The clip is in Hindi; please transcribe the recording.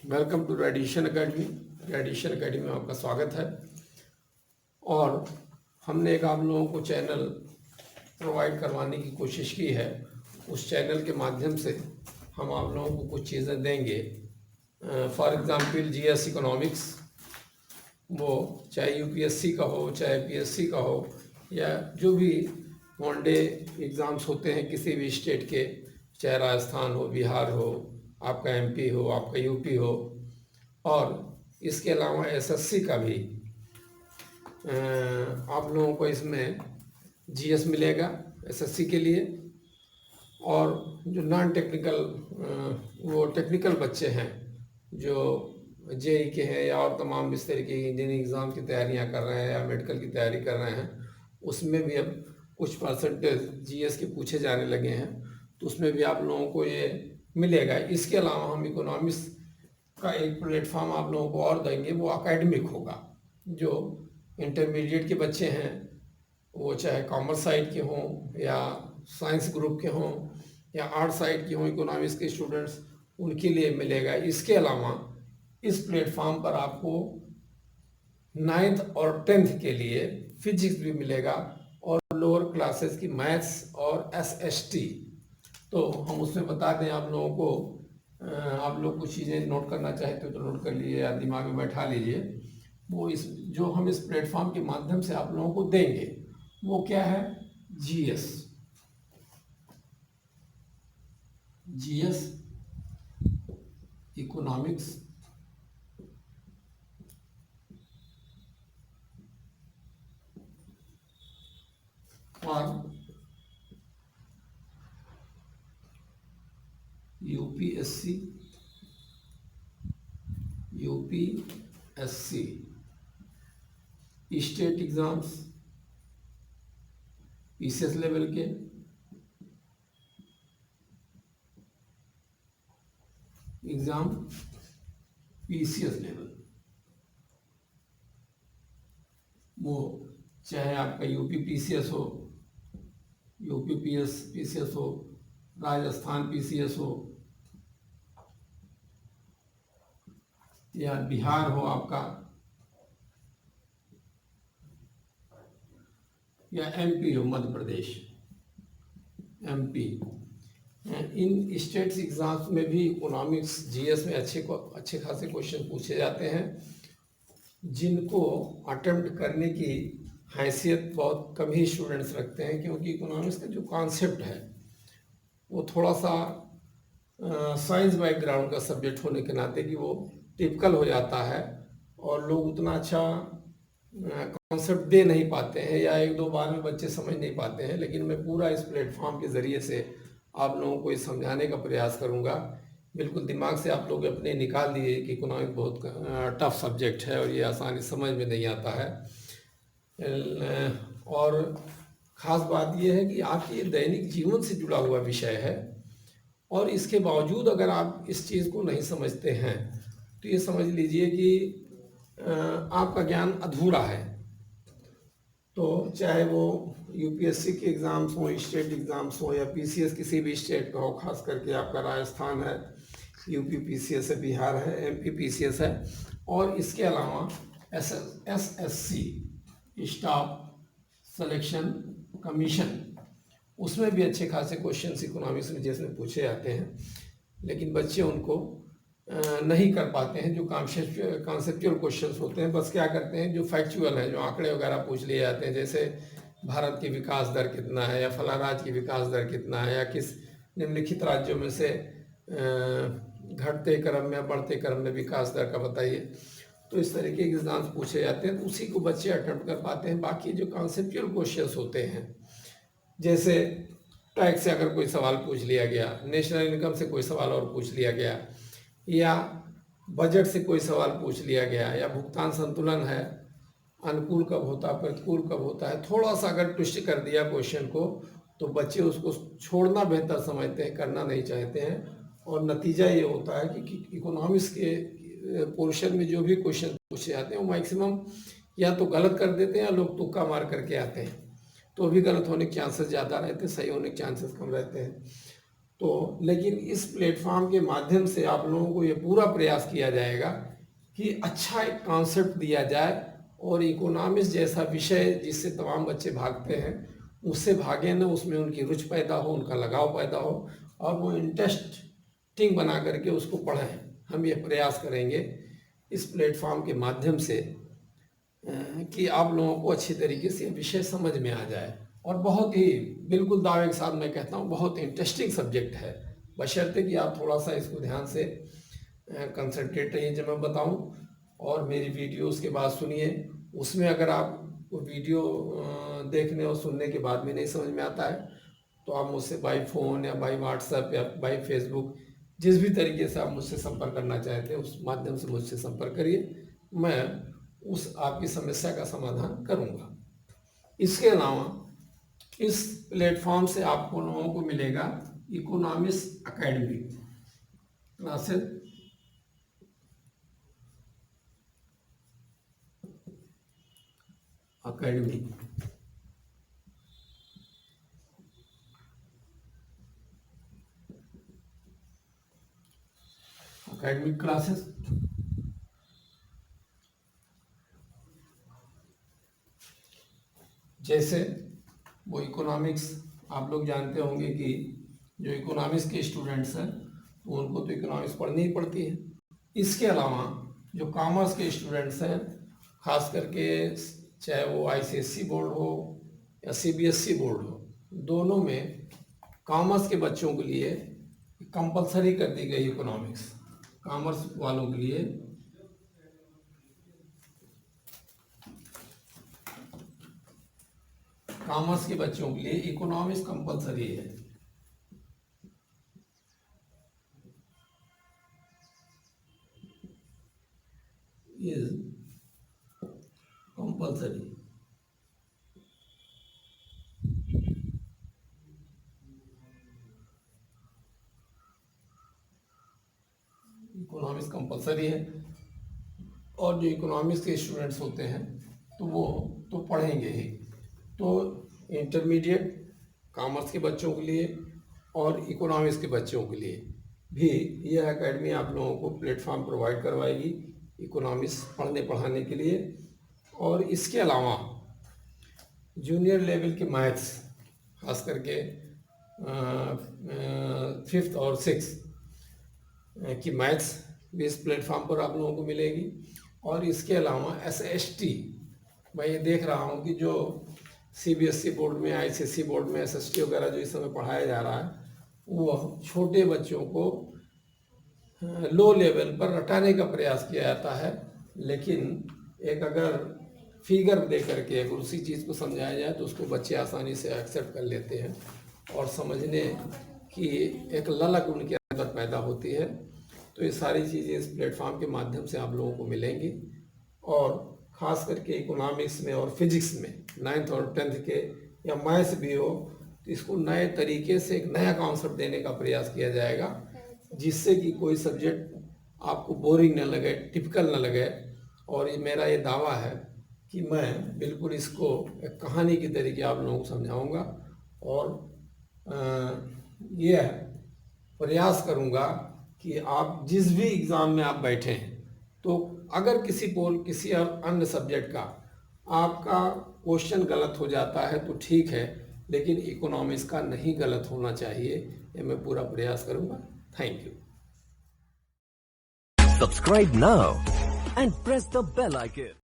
Welcome to radiation academy. Radiation academy में आपका स्वागत है। और हमने एक आप लोगों को चैनल प्रोवाइड करवाने की कोशिश की है। उस चैनल के माध्यम से हम आप लोगों को कुछ चीज़ें देंगे। फॉर एग्ज़ाम्पल जीएस इकोनॉमिक्स, वो चाहे यूपीएससी का हो, चाहे पीएससी का हो, या जो भी वनडे एग्ज़ाम्स होते हैं किसी भी स्टेट के, चाहे राजस्थान हो, बिहार हो, आपका एमपी हो, आपका यूपी हो। और इसके अलावा एसएससी का भी आप लोगों को इसमें जीएस मिलेगा एसएससी के लिए। और जो नॉन टेक्निकल वो टेक्निकल बच्चे हैं जो जेई के हैं या और तमाम इस तरीके की इंजीनियरिंग एग्ज़ाम की तैयारियां कर रहे हैं या मेडिकल की तैयारी कर रहे हैं, उसमें भी अब कुछ परसेंटेज जीएस के पूछे जाने लगे हैं, तो उसमें भी आप लोगों को ये मिलेगा। इसके अलावा हम इकोनॉमिक्स का एक प्लेटफॉर्म आप लोगों को और देंगे, वो एकेडमिक होगा। जो इंटरमीडिएट के बच्चे हैं, वो चाहे कॉमर्स साइड के हों या साइंस ग्रुप के हों या आर्ट साइड के हों, इकोनॉमिक्स के स्टूडेंट्स, उनके लिए मिलेगा। इसके अलावा इस प्लेटफॉर्म पर आपको 9th और 10th के लिए फिजिक्स भी मिलेगा और लोअर क्लासेस की मैथ्स और एसएसटी। तो हम उसमें बता दें आप लोगों को, आप लोग कुछ चीज़ें नोट करना चाहते हो तो नोट कर लीजिए या दिमाग में बैठा लीजिए। वो इस जो हम इस प्लेटफॉर्म के माध्यम से आप लोगों को देंगे वो क्या है, जीएस इकोनॉमिक्स और UPSC state exams, PCS level के, एग्जाम पीसीएस लेवल, वो चाहे आपका यूपी पीसीएस हो, यूपी पीसीएस हो, राजस्थान पीसीएस हो, या बिहार हो आपका, या एमपी हो, मध्य प्रदेश एमपी। इन स्टेट्स एग्जाम्स में भी इकोनॉमिक्स जीएस में अच्छे खासे क्वेश्चन पूछे जाते हैं, जिनको अटेम्प्ट करने की हैसियत बहुत कम ही स्टूडेंट्स रखते हैं, क्योंकि इकोनॉमिक्स का जो कॉन्सेप्ट है वो थोड़ा सा साइंस बैकग्राउंड का सब्जेक्ट होने के नाते कि वो टिपिकल हो जाता है और लोग उतना अच्छा कॉन्सेप्ट दे नहीं पाते हैं या एक दो बार में बच्चे समझ नहीं पाते हैं। लेकिन मैं पूरा इस प्लेटफॉर्म के ज़रिए से आप लोगों को ये समझाने का प्रयास करूँगा। बिल्कुल दिमाग से आप लोग अपने निकाल दिए कि इकोनॉमिक बहुत टफ सब्जेक्ट है और ये आसानी समझ में नहीं आता है। और ख़ास बात यह है कि आपके ये दैनिक जीवन से जुड़ा हुआ विषय है, और इसके बावजूद अगर आप इस चीज़ को नहीं समझते हैं तो ये समझ लीजिए कि आपका ज्ञान अधूरा है। तो चाहे वो यूपीएससी के एग्ज़ाम्स हो, स्टेट एग्ज़ाम्स हो, या पीसीएस किसी भी स्टेट का हो, खास करके आपका राजस्थान है, यूपी पीसीएस है, बिहार है, एमपी पीसीएस है, और इसके अलावा एसएससी स्टाफ सिलेक्शन कमीशन, उसमें भी अच्छे खासे क्वेश्चन इकोनॉमिक्स में जैसे पूछे जाते हैं, लेकिन बच्चे उनको नहीं कर पाते हैं। जो कॉन्सेप्चुअल क्वेश्चंस होते हैं, बस क्या करते हैं, जो फैक्चुअल है, जो आंकड़े वगैरह पूछ लिए जाते हैं, जैसे भारत की विकास दर कितना है, या फला राज्य की विकास दर कितना है, या किस निम्नलिखित राज्यों में से घटते क्रम में बढ़ते क्रम में विकास दर का बताइए। तो इस तरीके के एग्जाम्स पूछे जाते हैं, तो उसी को बच्चे अटेम्प्ट कर पाते हैं। बाकी जो कॉन्सेप्चुअल क्वेश्चंस होते हैं, जैसे टैक्स से अगर कोई सवाल पूछ लिया गया, नेशनल इनकम से कोई सवाल और पूछ लिया गया, या बजट से कोई सवाल पूछ लिया गया, या भुगतान संतुलन है, अनुकूल कब होता है, प्रतिकूल कब होता है, थोड़ा सा अगर ट्विस्ट कर दिया क्वेश्चन को तो बच्चे उसको छोड़ना बेहतर समझते हैं, करना नहीं चाहते हैं। और नतीजा ये होता है कि इकोनॉमिक्स के पोर्शन में जो भी क्वेश्चन पूछे जाते हैं वो मैक्सिमम या तो गलत कर देते हैं या लोग तुक्का मार करके आते हैं, तो भी गलत होने के चांसेस ज़्यादा रहते हैं, सही होने के चांसेस कम रहते हैं। तो लेकिन इस प्लेटफॉर्म के माध्यम से आप लोगों को ये पूरा प्रयास किया जाएगा कि अच्छा एक कॉन्सेप्ट दिया जाए और इकोनॉमिक्स जैसा विषय जिससे तमाम बच्चे भागते हैं उससे भागे ना, उसमें उनकी रुचि पैदा हो, उनका लगाव पैदा हो और वो इंटरेस्टिंग बना करके उसको पढ़ें। हम ये प्रयास करेंगे इस प्लेटफॉर्म के माध्यम से कि आप लोगों को अच्छी तरीके से विषय समझ में आ जाए। और बहुत ही बिल्कुल दावे के साथ मैं कहता हूँ बहुत इंटरेस्टिंग सब्जेक्ट है, बशर्ते कि आप थोड़ा सा इसको ध्यान से कंसंट्रेट रहिए जब मैं बताऊँ, और मेरी वीडियोस के बाद सुनिए। उसमें अगर आप वीडियो देखने और सुनने के बाद में नहीं समझ में आता है तो आप मुझसे बाई फ़ोन या बाई व्हाट्सएप या बाई फेसबुक जिस भी तरीके से आप मुझसे संपर्क करना चाहते हैं उस माध्यम से मुझसे संपर्क करिए, मैं उस आपकी समस्या का समाधान करूंगा। इसके अलावा इस प्लेटफॉर्म से आपको लोगों को मिलेगा economics academy classes, academic classes जैसे वो इकोनॉमिक्स आप लोग जानते होंगे कि जो इकोनॉमिक्स के स्टूडेंट्स हैं तो उनको तो इकोनॉमिक्स पढ़नी ही पड़ती है। इसके अलावा जो कॉमर्स के स्टूडेंट्स हैं, खास करके चाहे वो आईसीएसई बोर्ड हो या सीबीएसई बोर्ड हो, दोनों में कॉमर्स के बच्चों के लिए कंपलसरी कर दी गई इकोनॉमिक्स। कॉमर्स वालों के लिए कॉमर्स के बच्चों के लिए इकोनॉमिक्स कंपलसरी है। Is compulsory. इकोनॉमिक्स कंपलसरी है और जो इकोनॉमिक्स के स्टूडेंट्स होते हैं तो वो तो पढ़ेंगे ही। तो इंटरमीडिएट कॉमर्स के बच्चों के लिए और इकोनॉमिक्स के बच्चों के लिए भी यह एकेडमी आप लोगों को प्लेटफॉर्म प्रोवाइड करवाएगी इकोनॉमिक्स पढ़ने पढ़ाने के लिए। और इसके अलावा जूनियर लेवल के मैथ्स, खास करके 5th और 6th की मैथ्स भी इस प्लेटफॉर्म पर आप लोगों को मिलेगी। और इसके अलावा SST, मैं ये देख रहा हूँ कि जो सीबीएसई बोर्ड में, आईसीएसई बोर्ड में SST वगैरह जो इस समय पढ़ाया जा रहा है वो छोटे बच्चों को लो लेवल पर रटाने का प्रयास किया जाता है, लेकिन एक अगर फिगर दे करके अगर उसी चीज़ को समझाया जाए तो उसको बच्चे आसानी से एक्सेप्ट कर लेते हैं और समझने की एक ललक उनके अंदर पैदा होती है। तो ये सारी चीज़ें इस प्लेटफॉर्म के माध्यम से आप लोगों को मिलेंगी। और ख़ास करके इकोनॉमिक्स में और फिजिक्स में 9th और 10th के या मैथ्स भी हो तो इसको नए तरीके से एक नया कॉन्सेप्ट देने का प्रयास किया जाएगा, जिससे कि कोई सब्जेक्ट आपको बोरिंग न लगे, टिपिकल न लगे। और ये मेरा ये दावा है कि मैं बिल्कुल इसको एक कहानी की तरीके आप लोगों को समझाऊंगा और यह प्रयास करूंगा कि आप जिस भी एग्ज़ाम में आप बैठें तो अगर किसी अन्य सब्जेक्ट का आपका क्वेश्चन गलत हो जाता है तो ठीक है, लेकिन इकोनॉमिक्स का नहीं गलत होना चाहिए, ये मैं पूरा प्रयास करूंगा। Thank you. Subscribe now and press the bell icon.